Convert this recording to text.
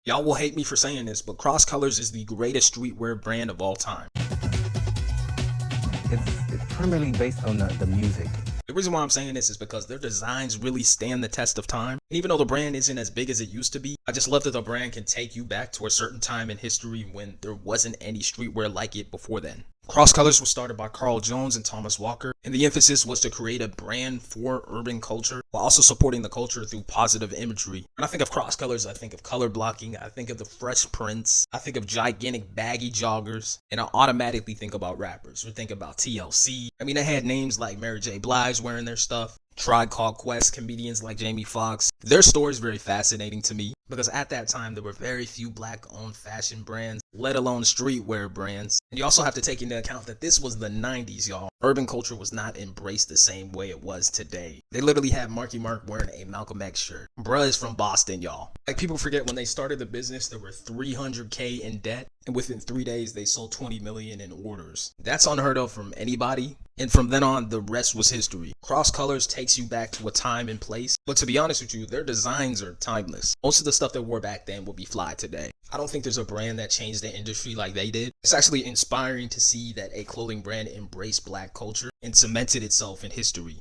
Y'all will hate me for saying this, but Cross Colors is the greatest streetwear brand of all time. It's primarily based on the music. The reason why I'm saying this is because their designs really stand the test of time. And even though the brand isn't as big as it used to be, I just love that the brand can take you back to a certain time in history when there wasn't any streetwear like it before then. Cross Colors was started by Carl Jones and Thomas Walker, and the emphasis was to create a brand for urban culture while also supporting the culture through positive imagery. When I think of Cross Colors, I think of color blocking, I think of the fresh prints, I think of gigantic baggy joggers, and I automatically think about rappers. We think about TLC. I mean, they had names like Mary J. Blige wearing their stuff. Tribe Called Quest, comedians like Jamie Foxx. Their story is very fascinating to me because at that time there were very few black-owned fashion brands, let alone streetwear brands. And you also have to take into account that this was the 90s, y'all. Urban culture was not embraced the same way it was today. They literally had Marky Mark wearing a Malcolm X shirt. Bruh is from Boston, y'all. Like, people forget when they started the business, there were $300K in debt, and within 3 days they sold 20 million in orders. That's unheard of from anybody. And from then on, the rest was history. Cross Colors takes you back to a time and place, but to be honest with you, their designs are timeless. Most of the stuff they wore back then will be fly today. I don't think there's a brand that changed the industry like they did. It's actually inspiring to see that a clothing brand embraced black culture and cemented itself in history.